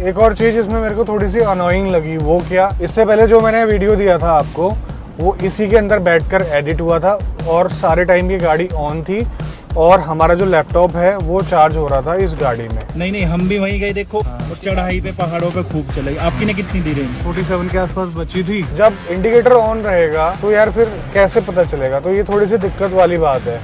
एक और चीज़ इसमें मेरे को थोड़ी सी अनोइंग लगी, वो क्या, इससे पहले जो मैंने वीडियो दिया था आपको वो इसी के अंदर बैठकर एडिट हुआ था और सारे टाइम ये गाड़ी ऑन थी और हमारा जो लैपटॉप है वो चार्ज हो रहा था इस गाड़ी में। नहीं हम भी वहीं गए देखो, और चढ़ाई पे पहाड़ों पे खूब चले। आपकी ने कितनी दी रेंज? 47 के आसपास बची थी। जब इंडिकेटर ऑन रहेगा तो यार फिर कैसे पता चलेगा, तो ये थोड़ी सी दिक्कत वाली बात है।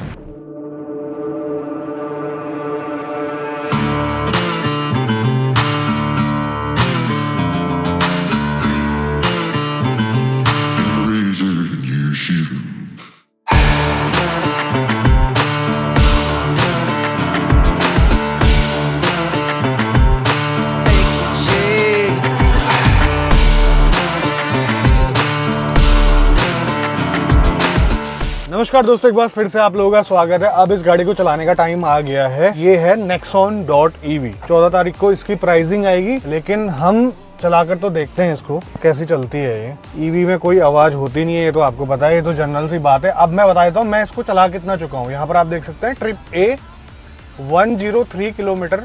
नमस्कार दोस्तों, एक बार फिर से आप लोगों का स्वागत है। अब इस गाड़ी को चलाने का टाइम आ गया है। ये है Nexon.ev। 14 तारीख को इसकी प्राइसिंग आएगी, लेकिन हम चलाकर तो देखते हैं इसको कैसी चलती है। ये ईवी में कोई आवाज होती नहीं है, ये तो आपको पता है, ये तो जनरल सी बात है। अब मैं बता देता हूँ मैं इसको चला कितना चुका हूँ। यहाँ पर आप देख सकते हैं ट्रिप ए 103 किलोमीटर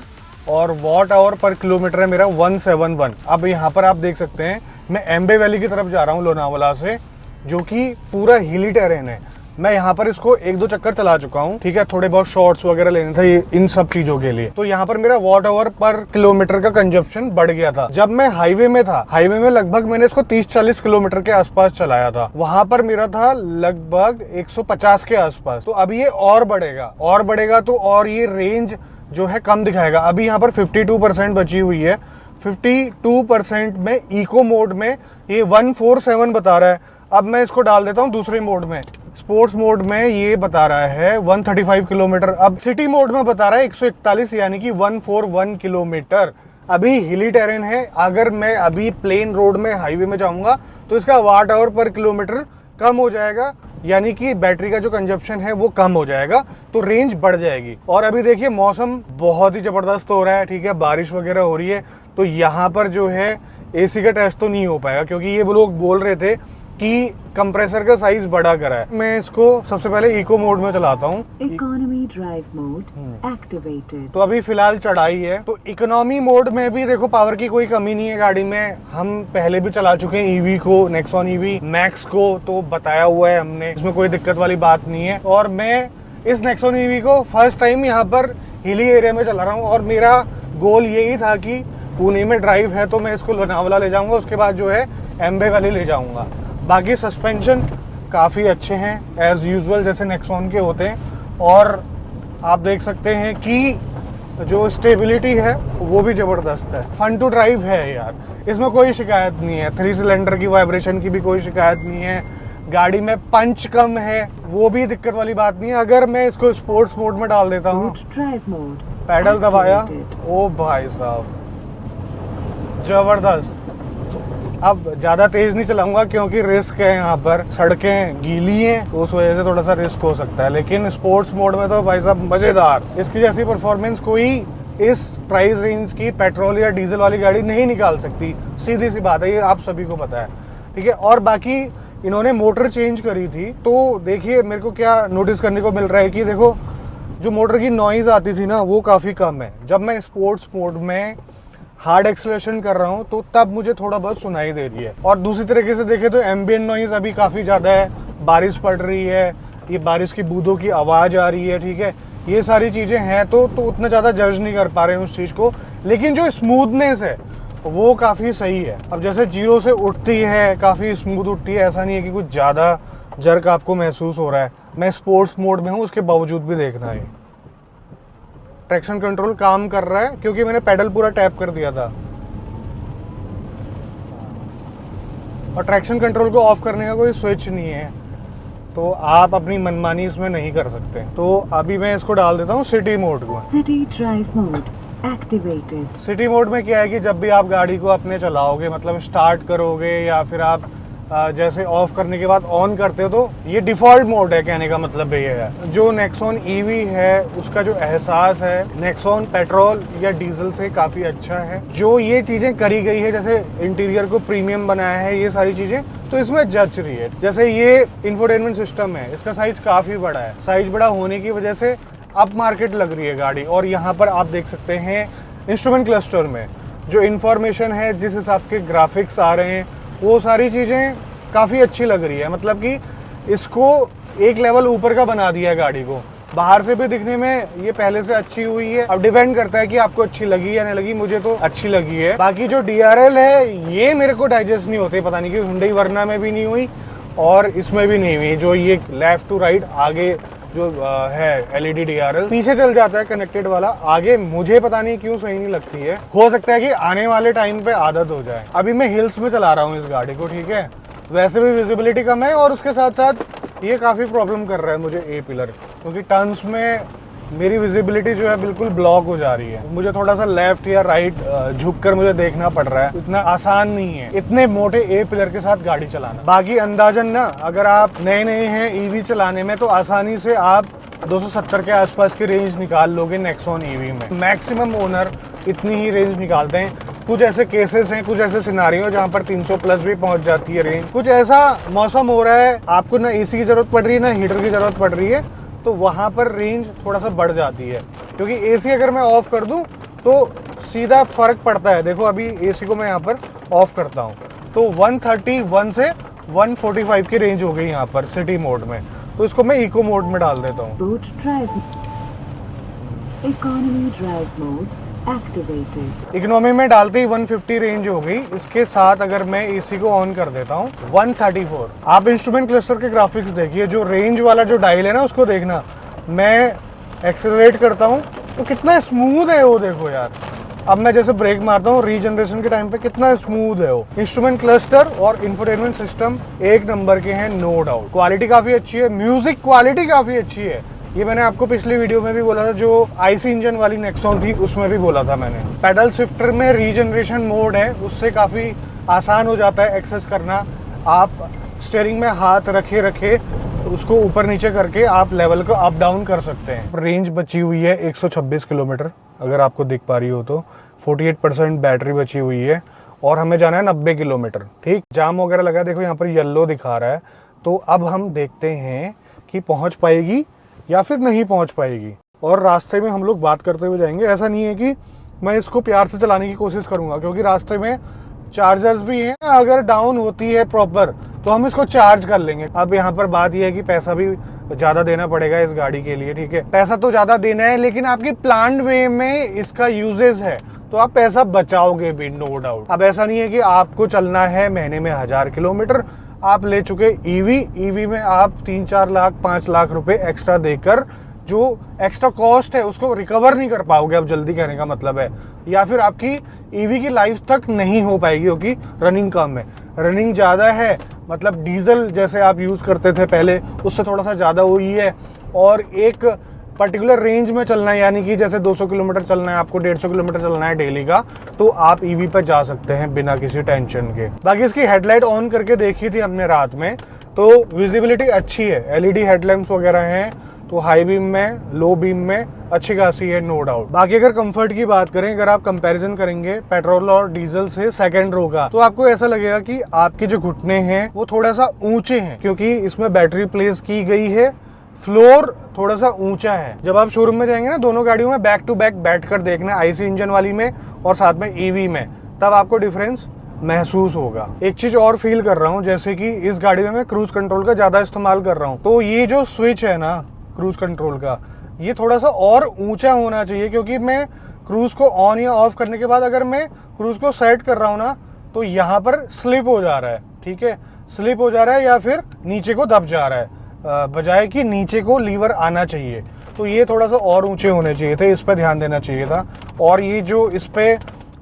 और वॉट आवर पर किलोमीटर है मेरा 171। अब यहाँ पर आप देख सकते हैं मैं एम्बे वैली की तरफ जा रहा हूँ लोनावाला से, जो कि पूरा हिली टेरेन है। मैं यहाँ पर इसको 1-2 चक्कर चला चुका हूँ, ठीक है, थोड़े बहुत शॉर्ट्स वगैरह लेने थे इन सब चीजों के लिए। तो यहाँ पर मेरा वॉट आवर पर किलोमीटर का कंजप्शन बढ़ गया था। जब मैं हाईवे में था, हाईवे में लगभग मैंने इसको 30-40 किलोमीटर के आसपास चलाया था, वहां पर मेरा था लगभग 150 के आसपास। तो अभी ये और बढ़ेगा तो और ये रेंज जो है कम दिखाएगा। अभी यहाँ पर 52% बची हुई है। 52% में इको मोड में ये 147 बता रहा है। अब मैं इसको डाल देता हूँ दूसरे मोड में, स्पोर्ट्स मोड में ये बता रहा है 135 किलोमीटर। अब सिटी मोड में बता रहा है 141, यानी कि 141 किलोमीटर। अभी हिली टेरेन है। अगर मैं अभी प्लेन रोड में हाईवे में जाऊंगा तो इसका वाट आवर पर किलोमीटर कम हो जाएगा, यानी कि बैटरी का जो कंजप्शन है वो कम हो जाएगा, तो रेंज बढ़ जाएगी। और अभी देखिए मौसम बहुत ही जबरदस्त हो रहा है, ठीक है, बारिश वगैरह हो रही है, तो यहाँ पर जो है एसी का टेस्ट तो नहीं हो पाएगा, क्योंकि ये लोग बोल रहे थे कि कंप्रेसर का साइज बड़ा करा है। मैं इसको सबसे पहले इको मोड में चलाता हूँ। Economy drive mode activated. तो अभी फिलहाल चढ़ाई है, तो इकोनॉमी मोड में भी देखो पावर की कोई कमी नहीं है गाड़ी में। हम पहले भी चला चुके हैं ईवी को, नेक्सॉन ईवी मैक्स को, तो बताया हुआ है हमने, इसमें कोई दिक्कत वाली बात नहीं है। और मैं इस नेक्सॉन ईवी को फर्स्ट टाइम यहाँ पर हिली एरिया में चला रहा हूँ, और मेरा गोल यही था कि पुणे में ड्राइव है तो मैं इसको लोनावाला ले जाऊंगा, उसके बाद जो है एम्बे वैली ले जाऊंगा। बाकी सस्पेंशन काफ़ी अच्छे हैं एज यूजुअल, जैसे नेक्सॉन के होते हैं। और आप देख सकते हैं कि जो स्टेबिलिटी है वो भी ज़बरदस्त है। फन टू ड्राइव है यार, इसमें कोई शिकायत नहीं है। 3 सिलेंडर की वाइब्रेशन की भी कोई शिकायत नहीं है। गाड़ी में पंच कम है, वो भी दिक्कत वाली बात नहीं है। अगर मैं इसको स्पोर्ट्स मोड में डाल देता हूँ, पैडल दबाया, ओ भाई साहब जबरदस्त। अब ज़्यादा तेज़ नहीं चलाऊंगा क्योंकि रिस्क है, यहाँ पर सड़कें गीली हैं, तो उस वजह से थोड़ा सा रिस्क हो सकता है। लेकिन स्पोर्ट्स मोड में तो भाई साहब मज़ेदार। इसकी जैसी परफॉर्मेंस कोई इस प्राइस रेंज की पेट्रोल या डीजल वाली गाड़ी नहीं निकाल सकती, सीधी सी बात है, ये आप सभी को पता है, ठीक है। और बाकी इन्होंने मोटर चेंज करी थी, तो देखिए मेरे को क्या नोटिस करने को मिल रहा है कि देखो जो मोटर की नॉइज़ आती थी ना वो काफ़ी कम है। जब मैं स्पोर्ट्स मोड में हार्ड एक्सेलरेशन कर रहा हूँ तो तब मुझे थोड़ा बहुत सुनाई दे रही है। और दूसरी तरीके से देखें तो एम्बिएंट नॉइज़ अभी काफ़ी ज़्यादा है, बारिश पड़ रही है, ये बारिश की बूंदों की आवाज़ आ रही है, ठीक है, ये सारी चीज़ें हैं, तो उतना ज़्यादा जज नहीं कर पा रहे हैं उस चीज़ को। लेकिन जो स्मूथनेस है वो काफ़ी सही है। अब जैसे 0 से उठती है, काफ़ी स्मूथ उठती है, ऐसा नहीं है कि कुछ ज़्यादा जर्क आपको महसूस हो रहा है। मैं स्पोर्ट्स मोड में हूँ, उसके बावजूद भी देखना है। ट्रैक्शन कंट्रोल काम कर रहा है क्योंकि मैंने पैडल पूरा टैप कर दिया था, और ट्रैक्शन कंट्रोल को ऑफ करने का कोई स्विच नहीं है, तो आप अपनी मनमानी इसमें नहीं कर सकते। तो अभी मैं इसको डाल देता हूँ सिटी मोड को। City drive mode activated. City mode में क्या है कि जब भी आप गाड़ी को अपने चलाओगे, मतलब स्टार्ट करोगे या फिर आप जैसे ऑफ करने के बाद ऑन करते हो, तो ये डिफ़ॉल्ट मोड है, कहने का मतलब ये है। जो नेक्सॉन ईवी है उसका जो एहसास है नेक्सॉन पेट्रोल या डीजल से काफ़ी अच्छा है। जो ये चीज़ें करी गई है, जैसे इंटीरियर को प्रीमियम बनाया है, ये सारी चीज़ें तो इसमें जच रही है। जैसे ये इंफोटेनमेंट सिस्टम है, इसका साइज काफ़ी बड़ा है। साइज बड़ा होने की वजह से अप मार्केट लग रही है गाड़ी। और यहाँ पर आप देख सकते हैं इंस्ट्रूमेंट क्लस्टर में जो इन्फॉर्मेशन है, जिस हिसाब के ग्राफिक्स आ रहे हैं, वो सारी चीज़ें काफ़ी अच्छी लग रही है। मतलब कि इसको एक लेवल ऊपर का बना दिया है गाड़ी को। बाहर से भी दिखने में ये पहले से अच्छी हुई है। अब डिपेंड करता है कि आपको अच्छी लगी या नहीं लगी। मुझे तो अच्छी लगी है। बाकी जो DRL है ये मेरे को डाइजेस्ट नहीं होते, पता नहीं क्यों। हुंडई वर्ना में भी नहीं हुई और इसमें भी नहीं हुई। जो ये लेफ्ट टू राइट आगे जो है LED DRL पीछे चल जाता है कनेक्टेड वाला, आगे मुझे पता नहीं क्यों सही नहीं लगती है। हो सकता है कि आने वाले टाइम पे आदत हो जाए। अभी मैं हिल्स में चला रहा हूँ इस गाड़ी को, ठीक है। वैसे भी विजिबिलिटी कम है और उसके साथ साथ ये काफ़ी प्रॉब्लम कर रहा है मुझे A पिलर, क्योंकि टर्न्स में मेरी विजिबिलिटी जो है बिल्कुल ब्लॉक हो जा रही है। मुझे थोड़ा सा लेफ्ट या राइट झुककर मुझे देखना पड़ रहा है। इतना आसान नहीं है इतने मोटे A पिलर के साथ गाड़ी चलाना। बाकी अंदाजन ना, अगर आप नए नए हैं EV चलाने में तो आसानी से आप 270 के आसपास की रेंज निकाल लोगे नेक्सॉन EV में। मैक्सिमम ओनर इतनी ही रेंज निकालते हैं। कुछ ऐसे केसेस हैं, कुछ ऐसे सिनारियो जहाँ पर 300 प्लस भी पहुंच जाती है रेंज। कुछ ऐसा मौसम हो रहा है, आपको ना AC की जरूरत पड़ रही है ना हीटर की जरूरत पड़ रही है, तो वहाँ पर रेंज थोड़ा सा बढ़ जाती है। क्योंकि AC अगर मैं ऑफ कर दूं तो सीधा फर्क पड़ता है। देखो अभी AC को मैं यहाँ पर ऑफ करता हूँ तो 131 से 145 की रेंज हो गई यहाँ पर सिटी मोड में। तो इसको मैं इको मोड में डाल देता हूँ। Boat drive. Economy drive mode activated. Economy में डालते ही 150 रेंज हो गई। इसके साथ अगर मैं AC को ऑन कर देता हूँ 134। आप इंस्ट्रूमेंट क्लस्टर के ग्राफिक्स देखिए, जो रेंज वाला जो डायल है ना उसको देखना। मैं एक्सेलरेट करता हूँ तो कितना स्मूथ है वो, देखो यार। अब मैं जैसे ब्रेक मारता हूँ रीजनरेशन के टाइम पे कितना स्मूथ है वो। इंस्ट्रूमेंट क्लस्टर और इंफोटेनमेंट सिस्टम एक नंबर के हैं, नो डाउट। क्वालिटी काफी अच्छी है, म्यूजिक क्वालिटी काफी अच्छी है। ये मैंने आपको पिछली वीडियो में भी बोला था, जो IC इंजन वाली नेक्सॉन थी उसमें भी बोला था मैंने। पैडल शिफ्टर में रीजनरेशन मोड है, उससे काफ़ी आसान हो जाता है एक्सेस करना। आप स्टीयरिंग में हाथ रखे रखे उसको ऊपर नीचे करके आप लेवल को अप डाउन कर सकते हैं। रेंज बची हुई है 126 किलोमीटर, अगर आपको दिख पा रही हो तो। 48% बैटरी बची हुई है और हमें जाना है 90 किलोमीटर। ठीक, जाम वगैरह लगा, देखो यहाँ पर येलो दिखा रहा है। तो अब हम देखते हैं कि पहुँच पाएगी या फिर नहीं पहुंच पाएगी। और रास्ते में हम लोग बात करते हुए जाएंगे। ऐसा नहीं है कि मैं इसको प्यार से चलाने की कोशिश करूंगा, क्योंकि रास्ते में चार्जर्स भी हैं। अगर डाउन होती है प्रॉपर तो हम इसको चार्ज कर लेंगे। अब यहाँ पर बात यह है कि पैसा भी ज़्यादा देना पड़ेगा इस गाड़ी के लिए, ठीक है। पैसा तो ज़्यादा देना है, लेकिन आपकी प्लान्ड वे में इसका यूजेज है तो आप पैसा बचाओगे भी, नो डाउट। अब ऐसा नहीं है कि आपको चलना है महीने में 1000 किलोमीटर। आप ले चुके EV में आप 3-4 लाख 5 लाख रुपए एक्स्ट्रा देकर जो एक्स्ट्रा कॉस्ट है उसको रिकवर नहीं कर पाओगे। अब जल्दी कहने का मतलब है, या फिर आपकी EV की लाइफ तक नहीं हो पाएगी, क्योंकि रनिंग कम है। रनिंग ज़्यादा है मतलब डीजल जैसे आप यूज़ करते थे पहले, उससे थोड़ा सा ज़्यादा हुई है। और एक पर्टिकुलर रेंज में चलना है, यानी कि जैसे 200 किलोमीटर चलना है आपको, 150 किलोमीटर चलना है डेली का, तो आप EV पर जा सकते हैं बिना किसी टेंशन के। बाकी इसकी हेडलाइट ऑन करके देखी थी हमने रात में, तो विजिबिलिटी अच्छी है। LED हेडलैम्प्स वगैरह हैं, तो हाई बीम में लो बीम में अच्छी खासी है, नो डाउट। बाकी अगर कंफर्ट की बात करें, अगर आप कंपैरिजन करेंगे पेट्रोल और डीजल से सेकंड रो का, तो आपको ऐसा लगेगा कि आपके जो घुटने हैं वो थोड़ा सा ऊंचे हैं, क्योंकि इसमें बैटरी प्लेस की गई है। फ्लोर थोड़ा सा ऊंचा है। जब आप शोरूम में जाएंगे ना, दोनों गाड़ियों में बैक टू बैक बैठकर देखना, IC इंजन वाली में और साथ में EV में, तब आपको डिफरेंस महसूस होगा। एक चीज और फील कर रहा हूँ, जैसे कि इस गाड़ी में मैं क्रूज कंट्रोल का ज्यादा इस्तेमाल कर रहा हूँ, तो ये जो स्विच है ना क्रूज कंट्रोल का, ये थोड़ा सा और ऊंचा होना चाहिए, क्योंकि मैं क्रूज को ऑन या ऑफ करने के बाद अगर मैं क्रूज को सेट कर रहा हूँ ना, तो यहाँ पर स्लिप हो जा रहा है, ठीक है, स्लिप हो जा रहा है या फिर नीचे को दब जा रहा है, बजाय कि नीचे को लीवर आना चाहिए। तो ये थोड़ा सा और ऊंचे होने चाहिए थे, इस पर ध्यान देना चाहिए था। और ये जो इस पे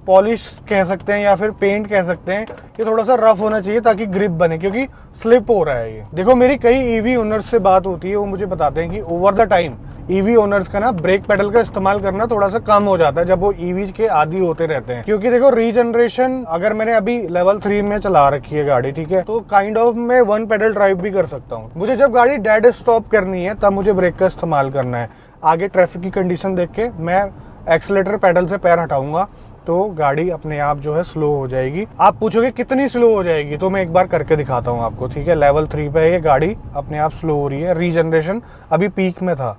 पॉलिश कह सकते हैं या फिर पेंट कह सकते हैं, ये थोड़ा सा रफ होना चाहिए ताकि ग्रिप बने, क्योंकि स्लिप हो रहा है ये। देखो मेरी कई EV ओनर्स से बात होती है, वो मुझे बताते हैं कि over the time EV owners का ना ब्रेक पेडल का इस्तेमाल करना थोड़ा सा कम हो जाता है जब वो EV के आदी होते रहते हैं। क्योंकि देखो रीजनरेशन, अगर मैंने अभी लेवल 3 में चला रखी है गाड़ी, ठीक है, तो काइंड ऑफ मैं 1 पेडल ड्राइव भी कर सकता हूँ। मुझे जब गाड़ी डेड स्टॉप करनी है तब मुझे ब्रेक का इस्तेमाल करना है। आगे ट्रैफिक की कंडीशन देख के मैं एक्सीलेटर पेडल से पैर हटाऊंगा तो गाड़ी अपने आप जो है स्लो हो जाएगी। आप पूछोगे कितनी स्लो हो जाएगी, तो मैं एक बार करके दिखाता हूँ आपको, ठीक है। लेवल 3 पे ये गाड़ी अपने आप स्लो हो रही है। रीजनरेशन अभी पीक में था,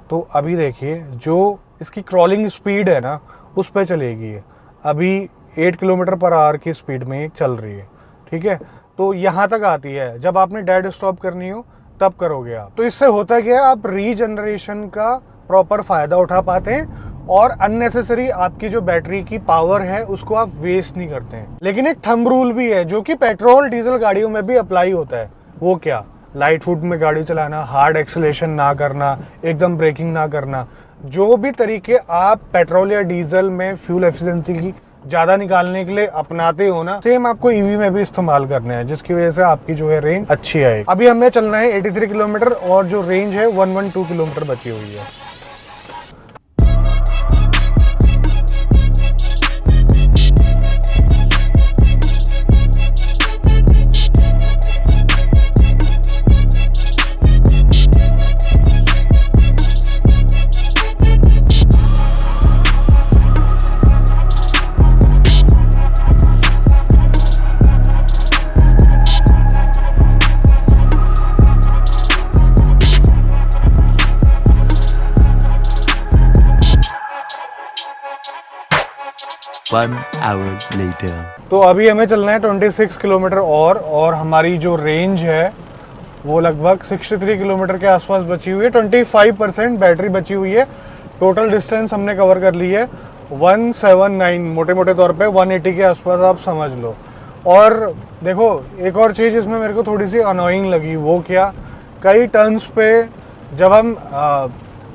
तो अभी देखिए जो इसकी क्रॉलिंग स्पीड है ना उस पर चलेगी। अभी 8 किलोमीटर पर आवर की स्पीड में चल रही है, ठीक है। तो यहाँ तक आती है, जब आपने डेड स्टॉप करनी हो तब करोगे आप। तो इससे होता क्या है, आप रीजनरेशन का प्रॉपर फायदा उठा पाते हैं और अननेसेसरी आपकी जो बैटरी की पावर है उसको आप वेस्ट नहीं करते हैं। लेकिन एक थंब रूल भी है जो कि पेट्रोल डीजल गाड़ियों में भी अप्लाई होता है। वो क्या, लाइट फुट में गाड़ी चलाना, हार्ड एक्सेलेरेशन ना करना, एकदम ब्रेकिंग ना करना। जो भी तरीके आप पेट्रोल या डीजल में फ्यूल एफिशिएंसी की ज्यादा निकालने के लिए अपनाते हो ना, सेम आपको ईवी में भी इस्तेमाल करना है, जिसकी वजह से आपकी जो है रेंज अच्छी आएगी। अभी हमें चलना है 83 किलोमीटर और जो रेंज है 112 किलोमीटर बची हुई है। One hour later. तो अभी हमें चलना है 26 किलोमीटर और हमारी जो रेंज है वो लगभग 63 किलोमीटर के आसपास बची हुई है। 25% बैटरी बची हुई है। टोटल डिस्टेंस हमने कवर कर ली है 179, मोटे मोटे तौर पे 180 के आसपास आप समझ लो। और देखो एक और चीज़ इसमें मेरे को थोड़ी सी अनोइंग लगी, वो क्या, कई टर्न्स पे जब हम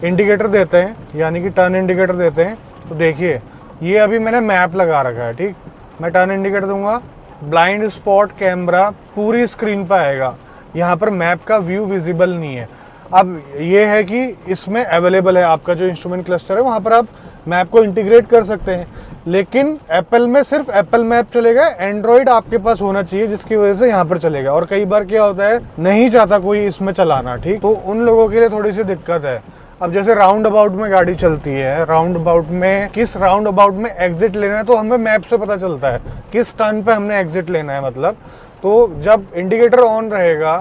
इंडिकेटर देते हैं, यानी कि टर्न इंडिकेटर देते हैं, तो देखिए ये अभी मैंने मैप लगा रखा है, ठीक। मैं टर्न इंडिकेटर दूंगा, ब्लाइंड स्पॉट कैमरा पूरी स्क्रीन पर आएगा, यहाँ पर मैप का व्यू विजिबल नहीं है। अब ये है कि इसमें अवेलेबल है आपका जो इंस्ट्रूमेंट क्लस्टर है, वहाँ पर आप मैप को इंटीग्रेट कर सकते हैं। लेकिन एप्पल में सिर्फ एप्पल मैप चलेगा, एंड्रॉइड आपके पास होना चाहिए, जिसकी वजह से यहाँ पर चलेगा। और कई बार क्या होता है, नहीं चाहता कोई इसमें चलाना, ठीक, तो उन लोगों के लिए थोड़ी सी दिक्कत है। अब जैसे राउंड अबाउट में गाड़ी चलती है, राउंड अबाउट में किस राउंड अबाउट में एग्जिट लेना है तो हमें मैप से पता चलता है किस टर्न पे हमने एग्जिट लेना है, मतलब। तो जब इंडिकेटर ऑन रहेगा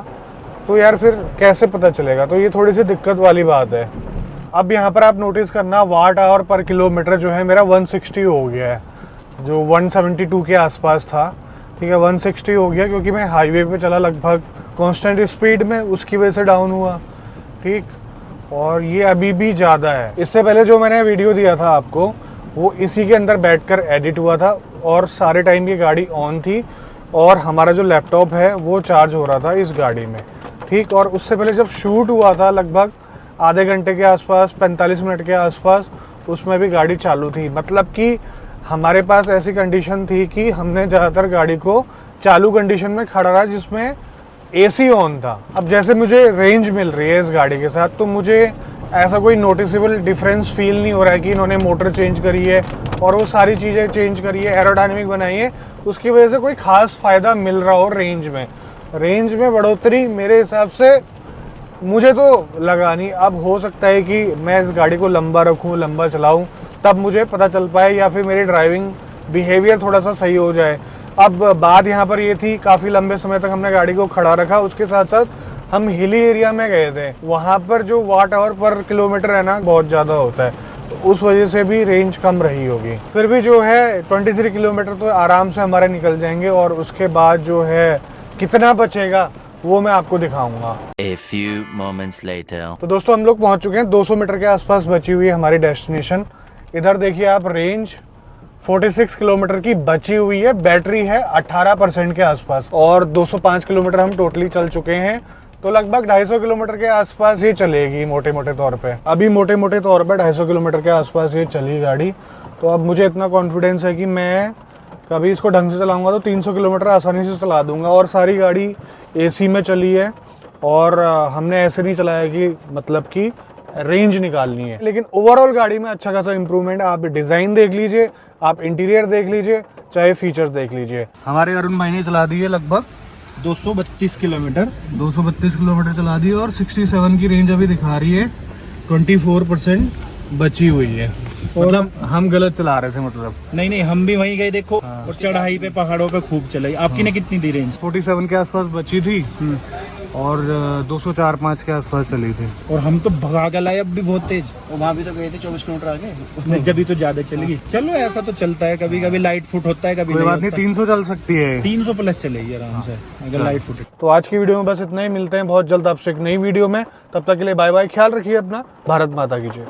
तो यार फिर कैसे पता चलेगा, तो ये थोड़ी सी दिक्कत वाली बात है। अब यहाँ पर आप नोटिस करना, वाट आवर पर किलोमीटर जो है मेरा 160 हो गया है, जो 172 के आसपास था, ठीक है, 160 हो गया, क्योंकि मैं हाईवे पे चला लगभग कांस्टेंट स्पीड में, उसकी वजह से डाउन हुआ, ठीक। और ये अभी भी ज़्यादा है। इससे पहले जो मैंने वीडियो दिया था आपको, वो इसी के अंदर बैठकर एडिट हुआ था और सारे टाइम ये गाड़ी ऑन थी और हमारा जो लैपटॉप है वो चार्ज हो रहा था इस गाड़ी में, ठीक। और उससे पहले जब शूट हुआ था लगभग आधे घंटे के आसपास, 45 मिनट के आसपास, उसमें भी गाड़ी चालू थी। मतलब कि हमारे पास ऐसी कंडीशन थी कि हमने ज़्यादातर गाड़ी को चालू कंडीशन में खड़ा रहा जिसमें एसी ऑन था। अब जैसे मुझे रेंज मिल रही है इस गाड़ी के साथ, तो मुझे ऐसा कोई नोटिसेबल डिफरेंस फील नहीं हो रहा है कि इन्होंने मोटर चेंज करी है और वो सारी चीज़ें चेंज करी है, एरोडायनेमिक बनाई है, उसकी वजह से कोई खास फ़ायदा मिल रहा हो रेंज में। रेंज में बढ़ोतरी मेरे हिसाब से मुझे तो लगा नहीं। अब हो सकता है कि मैं इस गाड़ी को लंबा रखूँ, लंबा चलाऊँ, तब मुझे पता चल पाए, या फिर मेरी ड्राइविंग बिहेवियर थोड़ा सा सही हो जाए। अब बात यहाँ पर ये थी, काफ़ी लंबे समय तक हमने गाड़ी को खड़ा रखा, उसके साथ साथ हम हिली एरिया में गए थे, वहाँ पर जो वाट आवर पर किलोमीटर है ना बहुत ज़्यादा होता है, तो उस वजह से भी रेंज कम रही होगी। फिर भी जो है 23 किलोमीटर तो आराम से हमारे निकल जाएंगे, और उसके बाद जो है कितना बचेगा वो मैं आपको दिखाऊंगा। A few moments later. तो दोस्तों हम लोग पहुँच चुके हैं, 200 मीटर के आसपास बची हुई है हमारी डेस्टिनेशन। इधर देखिए आप, रेंज 46 किलोमीटर की बची हुई है, बैटरी है 18% के आसपास, और 205 किलोमीटर हम टोटली चल चुके हैं। तो लगभग 250 किलोमीटर के आसपास ये चलेगी मोटे मोटे तौर पे। अभी मोटे मोटे तौर पे 250 किलोमीटर के आसपास ये चली गाड़ी। तो अब मुझे इतना कॉन्फिडेंस है कि मैं कभी इसको ढंग से चलाऊंगा तो 300 किलोमीटर आसानी से चला दूंगा। और सारी गाड़ी एसी में चली है, और हमने ऐसे नहीं चलाया कि मतलब कि रेंज निकालनी है। लेकिन ओवरऑल गाड़ी में अच्छा खासा इंप्रूवमेंट। आप डिज़ाइन देख लीजिए, आप इंटीरियर देख लीजिए, चाहे फीचर्स देख लीजिए। हमारे अरुण भाई ने चला दी है लगभग 232 किलोमीटर 232 किलोमीटर चला दी, और 67 की रेंज अभी दिखा रही है, 24%। बची हुई है, मतलब हम गलत चला रहे थे मतलब। नहीं नहीं, हम भी वहीं गए देखो, और चढ़ाई पे पहाड़ों पे खूब चलाई। आपकी ने कितनी दी रेंज? 47 के आसपास बची थी और 204-5 के आसपास चली थी। और हम तो भगा के लाए अब भी बहुत तेज। वहाँ भी तो गए थे 24 किलोमीटर आगे। नहीं, जब भी तो ज्यादा चलेगी। चलो ऐसा तो चलता है, कभी कभी लाइट फुट होता है, कभी कोई नहीं बात नहीं, होता। 300 चल सकती है। 300 प्लस चलेगी आराम से अगर लाइट फुटे। तो आज की वीडियो में बस इतना ही, मिलते हैं बहुत जल्द आपसे एक नई वीडियो में। तब तक के लिए बाय बाय, ख्याल रखिए अपना, भारत माता की जय।